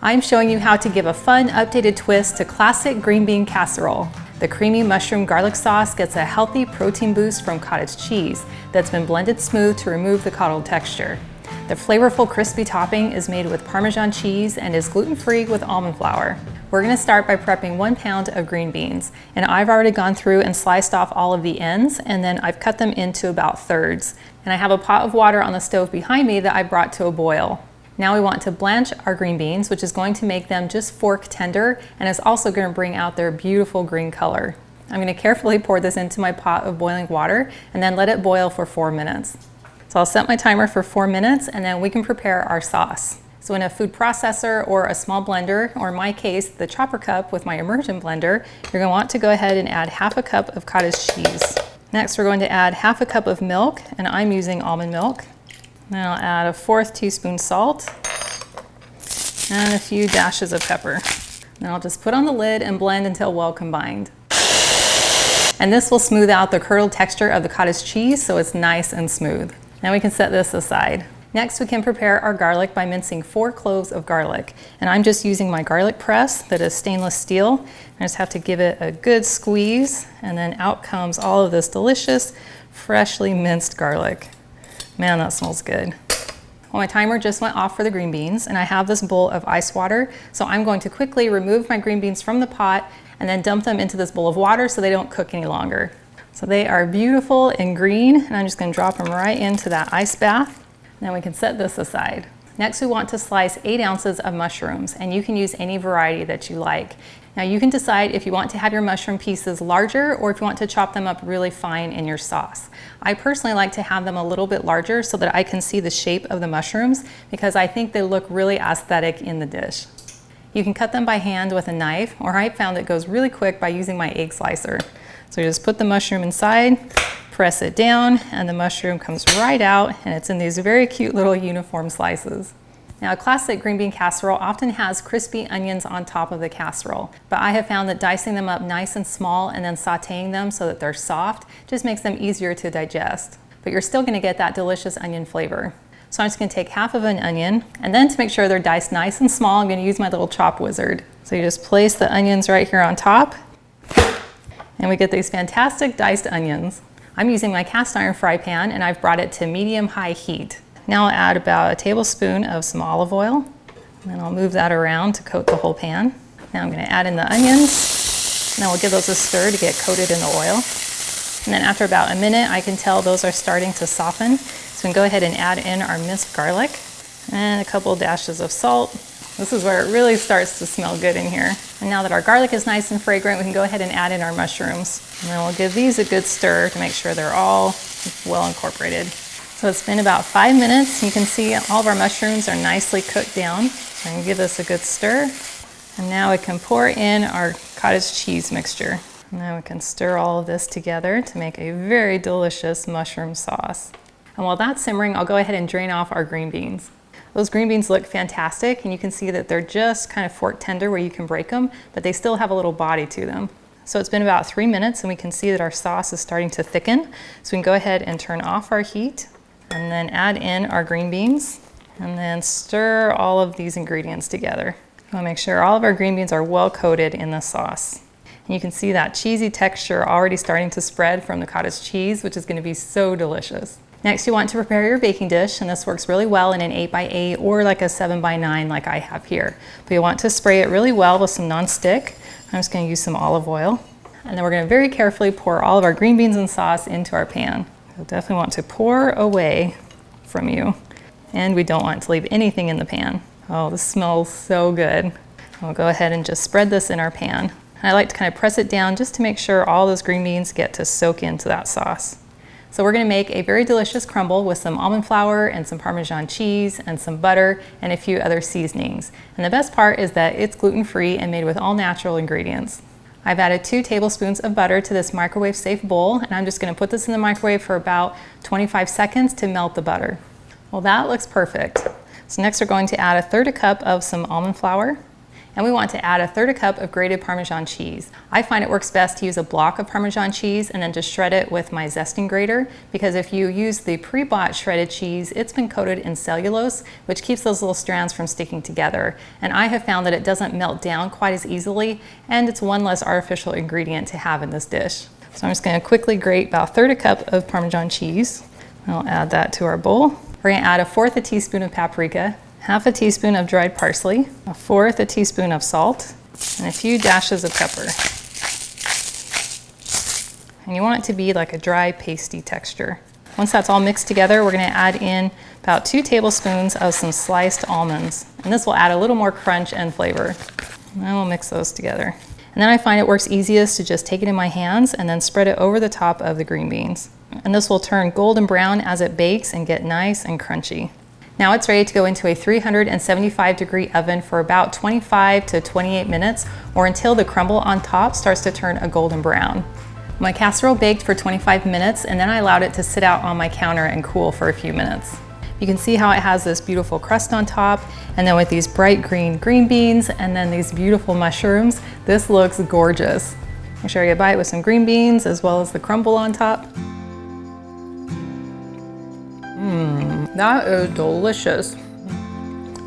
I'm showing you how to give a fun, updated twist to classic green bean casserole. The creamy mushroom garlic sauce gets a healthy protein boost from cottage cheese that's been blended smooth to remove the curdled texture. The flavorful crispy topping is made with parmesan cheese and is gluten-free with almond flour. We're going to start by prepping 1 pound of green beans, and I've already gone through and sliced off all of the ends, and then I've cut them into about thirds. And I have a pot of water on the stove behind me that I brought to a boil. Now we want to blanch our green beans, which is going to make them just fork tender, and is also going to bring out their beautiful green color. I'm going to carefully pour this into my pot of boiling water and then let it boil for 4 minutes. So I'll set my timer for 4 minutes, and then we can prepare our sauce. So in a food processor or a small blender, or in my case, the chopper cup with my immersion blender, you're going to want to go ahead and add half a cup of cottage cheese. Next, we're going to add half a cup of milk, and I'm using almond milk. Then I'll add a 1/4 teaspoon salt and a few dashes of pepper. Then I'll just put on the lid and blend until well combined. And this will smooth out the curdled texture of the cottage cheese so it's nice and smooth. Now we can set this aside. Next, we can prepare our garlic by mincing 4 cloves of garlic. And I'm just using my garlic press that is stainless steel. I just have to give it a good squeeze, and then out comes all of this delicious, freshly minced garlic. Man, that smells good. Well, my timer just went off for the green beans, and I have this bowl of ice water, so I'm going to quickly remove my green beans from the pot and then dump them into this bowl of water so they don't cook any longer. So they are beautiful and green, and I'm just going to drop them right into that ice bath. Then we can set this aside. Next, we want to slice 8 ounces of mushrooms, and you can use any variety that you like. Now you can decide if you want to have your mushroom pieces larger or if you want to chop them up really fine in your sauce. I personally like to have them a little bit larger so that I can see the shape of the mushrooms, because I think they look really aesthetic in the dish. You can cut them by hand with a knife, or I found it goes really quick by using my egg slicer. So you just put the mushroom inside, press it down, and the mushroom comes right out, and it's in these very cute little uniform slices. Now, a classic green bean casserole often has crispy onions on top of the casserole, but I have found that dicing them up nice and small and then sauteing them so that they're soft just makes them easier to digest. But you're still gonna get that delicious onion flavor. So I'm just gonna take half of an onion, and then to make sure they're diced nice and small, I'm gonna use my little chop wizard. So you just place the onions right here on top, and we get these fantastic diced onions. I'm using my cast iron fry pan, and I've brought it to medium-high heat. Now I'll add about a tablespoon of some olive oil, and then I'll move that around to coat the whole pan. Now I'm going to add in the onions, and then we'll give those a stir to get coated in the oil. And then after about a minute, I can tell those are starting to soften. So we can go ahead and add in our minced garlic and a couple dashes of salt. This is where it really starts to smell good in here. And now that our garlic is nice and fragrant, we can go ahead and add in our mushrooms. And then we'll give these a good stir to make sure they're all well incorporated. So it's been about 5 minutes. You can see all of our mushrooms are nicely cooked down. So I'm gonna give this a good stir. And now we can pour in our cottage cheese mixture. And now we can stir all of this together to make a very delicious mushroom sauce. And while that's simmering, I'll go ahead and drain off our green beans. Those green beans look fantastic, and you can see that they're just kind of fork tender where you can break them, but they still have a little body to them. So it's been about 3 minutes, and we can see that our sauce is starting to thicken. So we can go ahead and turn off our heat, and then add in our green beans, and then stir all of these ingredients together. We'll make sure all of our green beans are well coated in the sauce. And you can see that cheesy texture already starting to spread from the cottage cheese, which is going to be so delicious. Next, you want to prepare your baking dish, and this works really well in an 8x8 or like a 7x9 like I have here. But you want to spray it really well with some non-stick. I'm just going to use some olive oil. And then we're going to very carefully pour all of our green beans and sauce into our pan. You'll definitely want to pour away from you. And we don't want to leave anything in the pan. Oh, this smells so good. We'll go ahead and just spread this in our pan. I like to kind of press it down just to make sure all those green beans get to soak into that sauce. So we're going to make a very delicious crumble with some almond flour and some Parmesan cheese and some butter and a few other seasonings. And the best part is that it's gluten-free and made with all natural ingredients. I've added 2 tablespoons of butter to this microwave safe bowl, and I'm just going to put this in the microwave for about 25 seconds to melt the butter. Well, that looks perfect. So next we're going to add 1/3 cup of some almond flour, And we want to add 1/3 cup of grated Parmesan cheese. I find it works best to use a block of Parmesan cheese and then just shred it with my zesting grater, because if you use the pre-bought shredded cheese, it's been coated in cellulose, which keeps those little strands from sticking together. And I have found that it doesn't melt down quite as easily, and it's one less artificial ingredient to have in this dish. So I'm just going to quickly grate about 1/3 cup of Parmesan cheese. I'll add that to our bowl. We're going to add 1/4 teaspoon of paprika, 1/2 teaspoon of dried parsley, 1/4 teaspoon of salt, and a few dashes of pepper. And you want it to be like a dry, pasty texture. Once that's all mixed together, we're going to add in about 2 tablespoons of some sliced almonds. And this will add a little more crunch and flavor. And then we'll mix those together. And then I find it works easiest to just take it in my hands and then spread it over the top of the green beans. And this will turn golden brown as it bakes and get nice and crunchy. Now it's ready to go into a 375-degree oven for about 25 to 28 minutes, or until the crumble on top starts to turn a golden brown. My casserole baked for 25 minutes, and then I allowed it to sit out on my counter and cool for a few minutes. You can see how it has this beautiful crust on top, and then with these bright green beans and then these beautiful mushrooms, this looks gorgeous. Make sure you bite with some green beans as well as the crumble on top. That is delicious.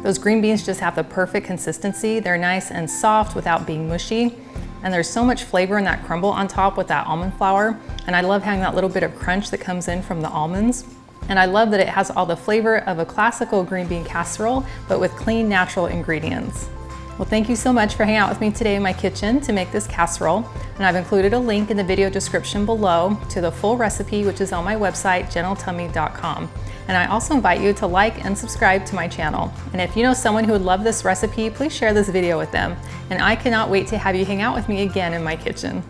Those green beans just have the perfect consistency. They're nice and soft without being mushy. And there's so much flavor in that crumble on top with that almond flour. And I love having that little bit of crunch that comes in from the almonds. And I love that it has all the flavor of a classical green bean casserole, but with clean, natural ingredients. Well, thank you so much for hanging out with me today in my kitchen to make this casserole. And I've included a link in the video description below to the full recipe, which is on my website, gentletummy.com. And I also invite you to like and subscribe to my channel. And if you know someone who would love this recipe, please share this video with them. And I cannot wait to have you hang out with me again in my kitchen.